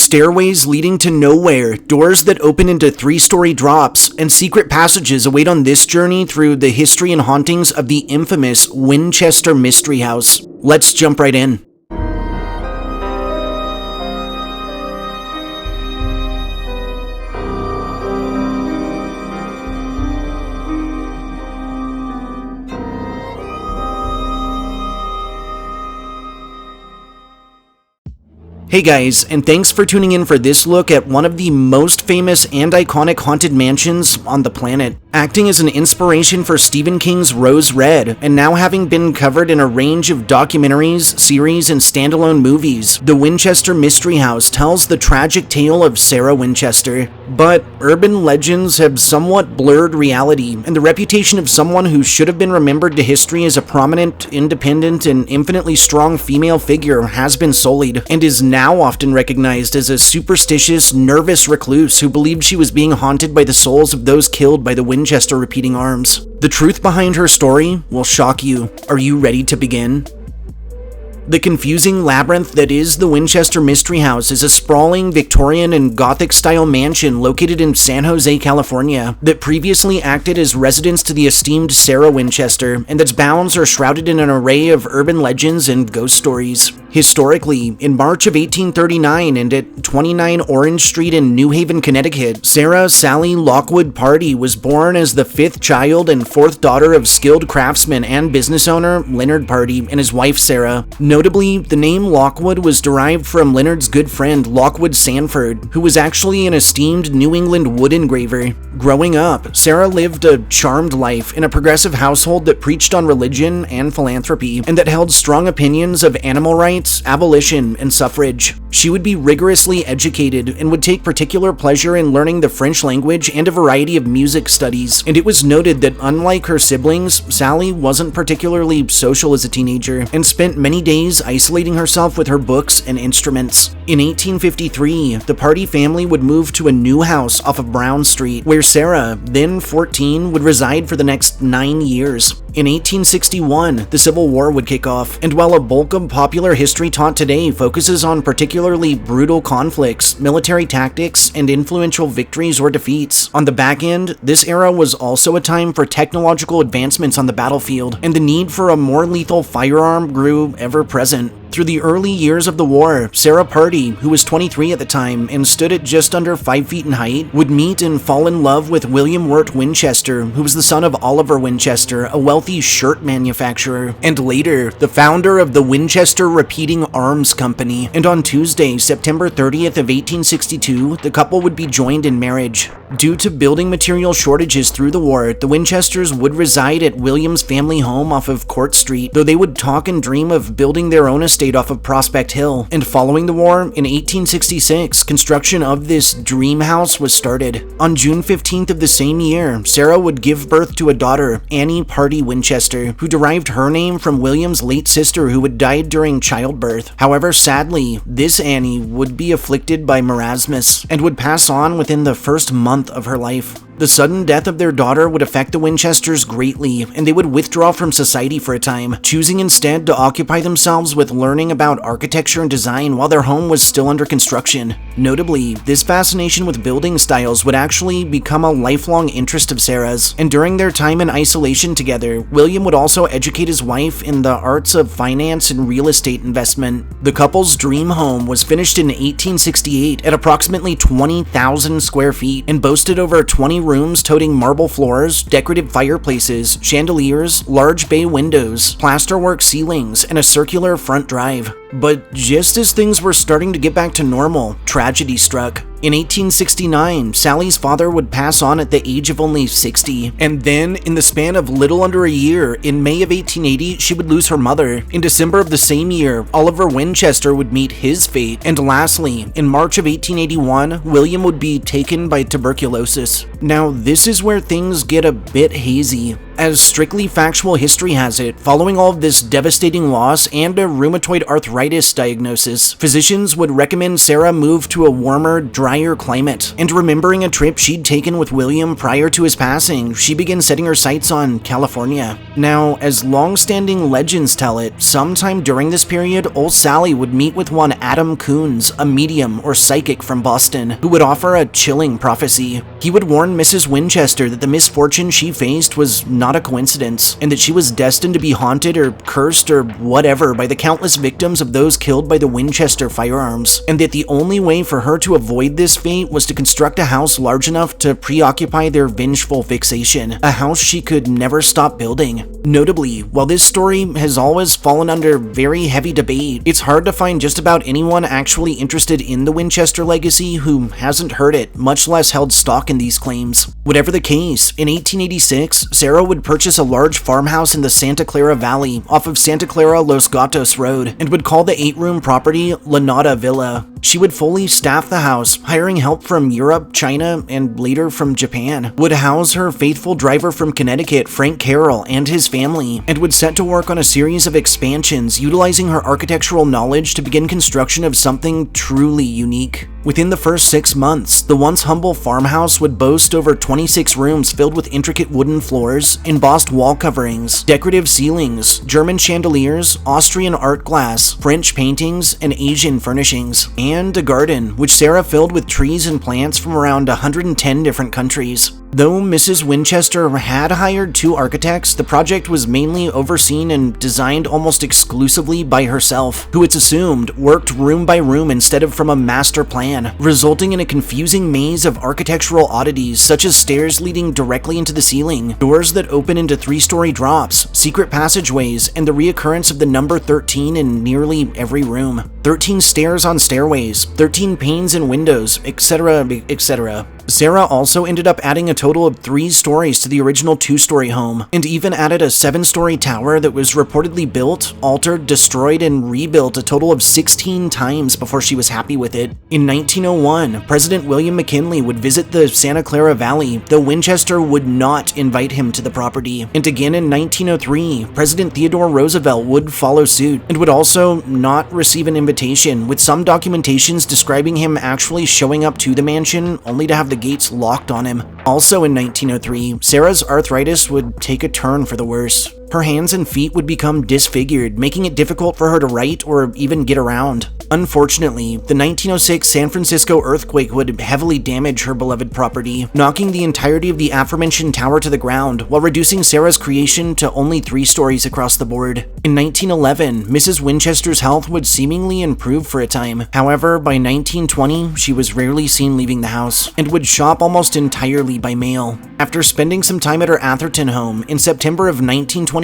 Stairways leading to nowhere, doors that open into 3-story drops, and secret passages await on this journey through the history and hauntings of the infamous Winchester Mystery House. Let's jump right in. Hey guys, and thanks for tuning in for this look at one of the most famous and iconic haunted mansions on the planet. Acting as an inspiration for Stephen King's Rose Red, and now having been covered in a range of documentaries, series, and standalone movies, the Winchester Mystery House tells the tragic tale of Sarah Winchester. But urban legends have somewhat blurred reality, and the reputation of someone who should have been remembered to history as a prominent, independent, and infinitely strong female figure has been sullied, and is now often recognized as a superstitious, nervous recluse who believed she was being haunted by the souls of those killed by the Winchester repeating arms. The truth behind her story will shock you. Are you ready to begin? The confusing labyrinth that is the Winchester Mystery House is a sprawling Victorian and Gothic-style mansion located in San Jose, California, that previously acted as residence to the esteemed Sarah Winchester, and its bounds are shrouded in an array of urban legends and ghost stories. Historically, in March of 1839 and at 29 Orange Street in New Haven, Connecticut, Sarah Sally Lockwood Pardee was born as the 5th child and 4th daughter of skilled craftsman and business owner Leonard Pardee and his wife Sarah. Notably, the name Lockwood was derived from Leonard's good friend Lockwood Sanford, who was actually an esteemed New England wood engraver. Growing up, Sarah lived a charmed life in a progressive household that preached on religion and philanthropy, and that held strong opinions of animal rights, abolition, and suffrage. She would be rigorously educated and would take particular pleasure in learning the French language and a variety of music studies, and it was noted that unlike her siblings, Sally wasn't particularly social as a teenager, and spent many days isolating herself with her books and instruments. In 1853, the Pardee family would move to a new house off of Brown Street, where Sarah, then 14, would reside for the next 9 years. In 1861, the Civil War would kick off, and while a bulk of popular history taught today focuses on particularly brutal conflicts, military tactics, and influential victories or defeats, on the back end, this era was also a time for technological advancements on the battlefield, and the need for a more lethal firearm grew ever present. Through the early years of the war, Sarah Pardee, who was 23 at the time and stood at just under 5 feet in height, would meet and fall in love with William Wirt Winchester, who was the son of Oliver Winchester, a wealthy shirt manufacturer, and later, the founder of the Winchester Repeating Arms Company. And on Tuesday, September 30th of 1862, the couple would be joined in marriage. Due to building material shortages through the war, the Winchesters would reside at William's family home off of Court Street, though they would talk and dream of building their own estate off of Prospect Hill. And following the war, in 1866, construction of this dream house was started. On June 15th of the same year, Sarah would give birth to a daughter, Annie Pardee Winchester, who derived her name from William's late sister who had died during childbirth. However, sadly, this Annie would be afflicted by marasmus and would pass on within the first month of her life. The sudden death of their daughter would affect the Winchesters greatly, and they would withdraw from society for a time, choosing instead to occupy themselves with learning about architecture and design while their home was still under construction. Notably, this fascination with building styles would actually become a lifelong interest of Sarah's, and during their time in isolation together, William would also educate his wife in the arts of finance and real estate investment. The couple's dream home was finished in 1868 at approximately 20,000 square feet and boasted over 20 rooms toting marble floors, decorative fireplaces, chandeliers, large bay windows, plasterwork ceilings, and a circular front drive. But just as things were starting to get back to normal, tragedy struck. In 1869, Sally's father would pass on at the age of only 60, and then, in the span of little under a year, in May of 1880, she would lose her mother. In December of the same year, Oliver Winchester would meet his fate, and lastly, in March of 1881, William would be taken by tuberculosis. Now, this is where things get a bit hazy. As strictly factual history has it, following all of this devastating loss and a rheumatoid arthritis diagnosis, physicians would recommend Sarah move to a warmer, drier climate. And remembering a trip she'd taken with William prior to his passing, she began setting her sights on California. Now, as long-standing legends tell it, sometime during this period, old Sally would meet with one Adam Coons, a medium or psychic from Boston, who would offer a chilling prophecy. He would warn Mrs. Winchester that the misfortune she faced was not a coincidence, and that she was destined to be haunted or cursed or whatever by the countless victims of those killed by the Winchester firearms, and that the only way for her to avoid this fate was to construct a house large enough to preoccupy their vengeful fixation, a house she could never stop building. Notably, while this story has always fallen under very heavy debate, it's hard to find just about anyone actually interested in the Winchester legacy who hasn't heard it, much less held stock in these claims. Whatever the case, in 1886, Sarah would purchase a large farmhouse in the Santa Clara Valley off of Santa Clara Los Gatos Road and would call the 8-room property La Nada Villa. She would fully staff the house, hiring help from Europe, China, and later from Japan, would house her faithful driver from Connecticut, Frank Carroll, and his family, and would set to work on a series of expansions utilizing her architectural knowledge to begin construction of something truly unique. Within the first 6 months, the once humble farmhouse would boast over 26 rooms filled with intricate wooden floors, embossed wall coverings, decorative ceilings, German chandeliers, Austrian art glass, French paintings, and Asian furnishings, and a garden, which Sarah filled with trees and plants from around 110 different countries. Though Mrs. Winchester had hired 2 architects, the project was mainly overseen and designed almost exclusively by herself, who it's assumed worked room by room instead of from a master plan, resulting in a confusing maze of architectural oddities such as stairs leading directly into the ceiling, doors that open into 3-story drops, secret passageways, and the reoccurrence of the number 13 in nearly every room. 13 stairs on stairways, 13 panes in windows, etc., etc. Sarah also ended up adding a total of 3 stories to the original 2-story home, and even added a 7-story tower that was reportedly built, altered, destroyed, and rebuilt a total of 16 times before she was happy with it. In 1901, President William McKinley would visit the Santa Clara Valley, though Winchester would not invite him to the property. And again in 1903, President Theodore Roosevelt would follow suit, and would also not receive an invitation, with some documentations describing him actually showing up to the mansion only to have the gates locked on him. Also in 1903, Sarah's arthritis would take a turn for the worse. Her hands and feet would become disfigured, making it difficult for her to write or even get around. Unfortunately, the 1906 San Francisco earthquake would heavily damage her beloved property, knocking the entirety of the aforementioned tower to the ground, while reducing Sarah's creation to only 3 stories across the board. In 1911, Mrs. Winchester's health would seemingly improve for a time. However, by 1920, she was rarely seen leaving the house, and would shop almost entirely by mail. After spending some time at her Atherton home, in September of 1922,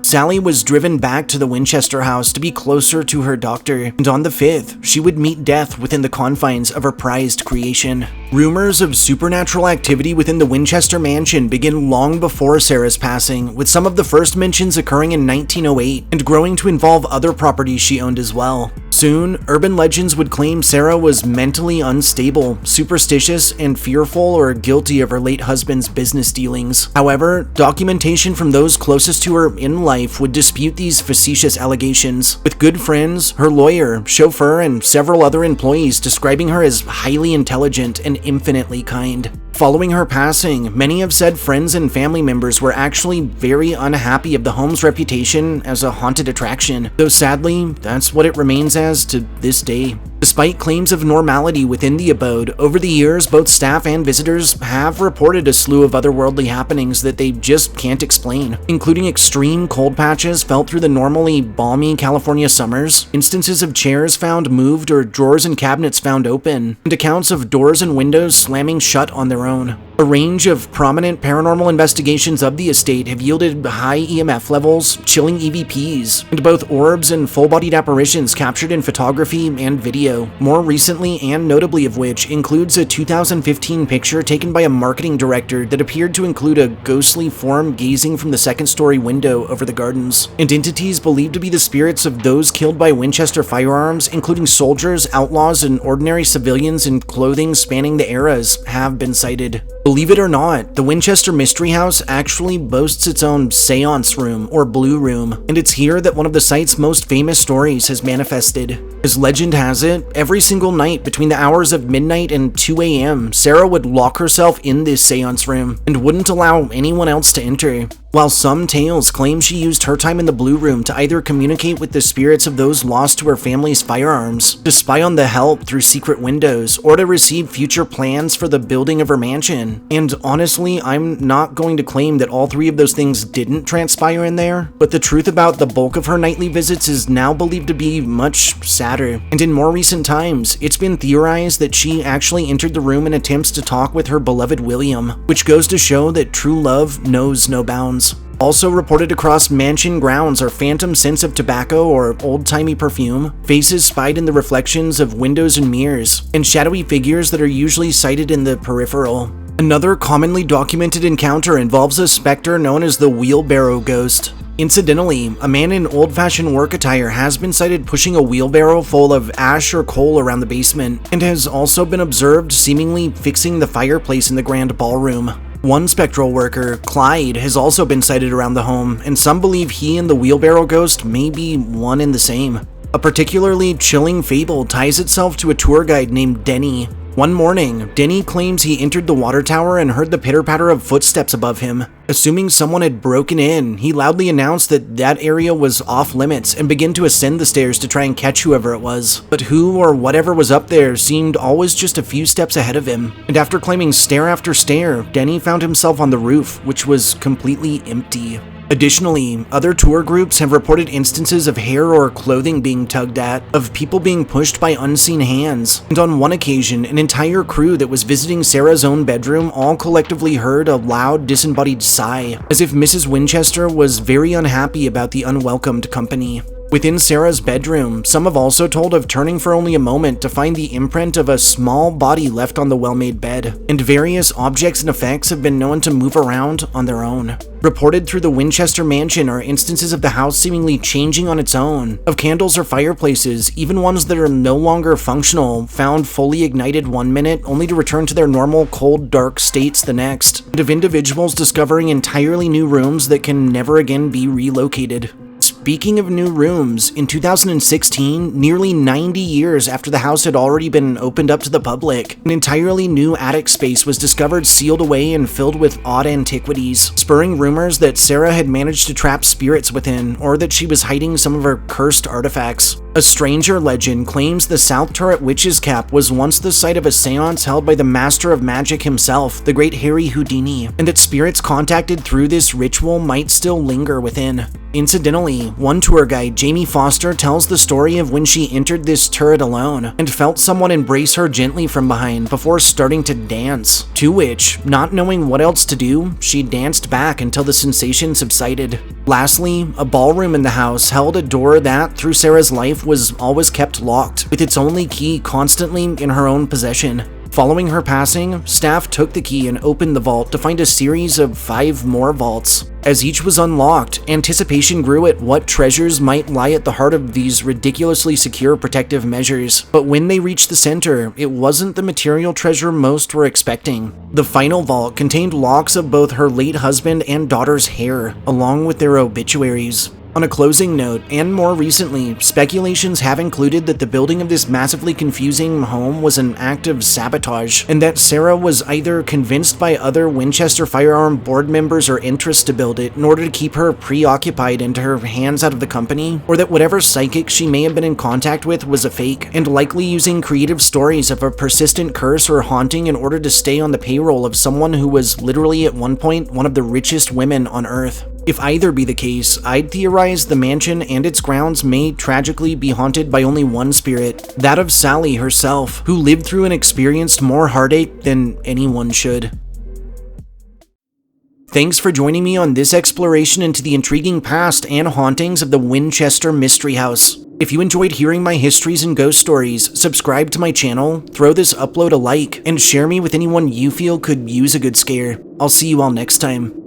Sally was driven back to the Winchester house to be closer to her doctor, and on the 5th, she would meet death within the confines of her prized creation. Rumors of supernatural activity within the Winchester mansion began long before Sarah's passing, with some of the first mentions occurring in 1908 and growing to involve other properties she owned as well. Soon, urban legends would claim Sarah was mentally unstable, superstitious, and fearful or guilty of her late husband's business dealings. However, documentation from those closest to her in life would dispute these facetious allegations, with good friends, her lawyer, chauffeur, and several other employees describing her as highly intelligent and infinitely kind. Following her passing, many have said friends and family members were actually very unhappy of the home's reputation as a haunted attraction, though sadly, that's what it remains as to this day. Despite claims of normality within the abode, over the years both staff and visitors have reported a slew of otherworldly happenings that they just can't explain, including extreme cold patches felt through the normally balmy California summers, instances of chairs found moved or drawers and cabinets found open, and accounts of doors and windows slamming shut on their own. A range of prominent paranormal investigations of the estate have yielded high EMF levels, chilling EVPs, and both orbs and full-bodied apparitions captured in photography and video. video, more recently and notably of which includes a 2015 picture taken by a marketing director that appeared to include a ghostly form gazing from the second-story window over the gardens, and entities believed to be the spirits of those killed by Winchester firearms, including soldiers, outlaws, and ordinary civilians in clothing spanning the eras, have been cited. Believe it or not, the Winchester Mystery House actually boasts its own Seance Room, or Blue Room, and it's here that one of the site's most famous stories has manifested. As legend has it, every single night between the hours of midnight and 2 a.m., Sarah would lock herself in this seance room and wouldn't allow anyone else to enter. While some tales claim she used her time in the Blue Room to either communicate with the spirits of those lost to her family's firearms, to spy on the help through secret windows, or to receive future plans for the building of her mansion. And honestly, I'm not going to claim that all three of those things didn't transpire in there, but the truth about the bulk of her nightly visits is now believed to be much sadder. And in more recent times, it's been theorized that she actually entered the room in attempts to talk with her beloved William, which goes to show that true love knows no bounds. Also reported across mansion grounds are phantom scents of tobacco or old-timey perfume, faces spied in the reflections of windows and mirrors, and shadowy figures that are usually sighted in the peripheral. Another commonly documented encounter involves a specter known as the wheelbarrow ghost. Incidentally, a man in old-fashioned work attire has been sighted pushing a wheelbarrow full of ash or coal around the basement, and has also been observed seemingly fixing the fireplace in the grand ballroom. One spectral worker, Clyde, has also been sighted around the home, and some believe he and the wheelbarrow ghost may be one and the same. A particularly chilling fable ties itself to a tour guide named Denny. One morning, Denny claims he entered the water tower and heard the pitter-patter of footsteps above him. Assuming someone had broken in, he loudly announced that that area was off-limits and began to ascend the stairs to try and catch whoever it was. But who or whatever was up there seemed always just a few steps ahead of him. And after climbing stair after stair, Denny found himself on the roof, which was completely empty. Additionally, other tour groups have reported instances of hair or clothing being tugged at, of people being pushed by unseen hands, and on one occasion, an entire crew that was visiting Sarah's own bedroom all collectively heard a loud, disembodied sigh, as if Mrs. Winchester was very unhappy about the unwelcomed company. Within Sarah's bedroom, some have also told of turning for only a moment to find the imprint of a small body left on the well-made bed, and various objects and effects have been known to move around on their own. Reported through the Winchester mansion are instances of the house seemingly changing on its own, of candles or fireplaces, even ones that are no longer functional, found fully ignited one minute only to return to their normal cold, dark states the next, and of individuals discovering entirely new rooms that can never again be relocated. Speaking of new rooms, in 2016, nearly 90 years after the house had already been opened up to the public, an entirely new attic space was discovered sealed away and filled with odd antiquities, spurring rumors that Sarah had managed to trap spirits within, or that she was hiding some of her cursed artifacts. A stranger legend claims the South Turret Witch's Cap was once the site of a seance held by the master of magic himself, the great Harry Houdini, and that spirits contacted through this ritual might still linger within. Incidentally, one tour guide, Jamie Foster, tells the story of when she entered this turret alone and felt someone embrace her gently from behind before starting to dance, to which, not knowing what else to do, she danced back until the sensation subsided. Lastly, a ballroom in the house held a door that, through Sarah's life, was always kept locked, with its only key constantly in her own possession. Following her passing, staff took the key and opened the vault to find a series of 5 more vaults. As each was unlocked, anticipation grew at what treasures might lie at the heart of these ridiculously secure protective measures. But when they reached the center, it wasn't the material treasure most were expecting. The final vault contained locks of both her late husband and daughter's hair, along with their obituaries. On a closing note, and more recently, speculations have included that the building of this massively confusing home was an act of sabotage, and that Sarah was either convinced by other Winchester firearm board members or interests to build it in order to keep her preoccupied and her hands out of the company, or that whatever psychic she may have been in contact with was a fake, and likely using creative stories of a persistent curse or haunting in order to stay on the payroll of someone who was literally at one point one of the richest women on Earth. If either be the case, I'd theorize the mansion and its grounds may tragically be haunted by only one spirit, that of Sally herself, who lived through and experienced more heartache than anyone should. Thanks for joining me on this exploration into the intriguing past and hauntings of the Winchester Mystery House. If you enjoyed hearing my histories and ghost stories, subscribe to my channel, throw this upload a like, and share me with anyone you feel could use a good scare. I'll see you all next time.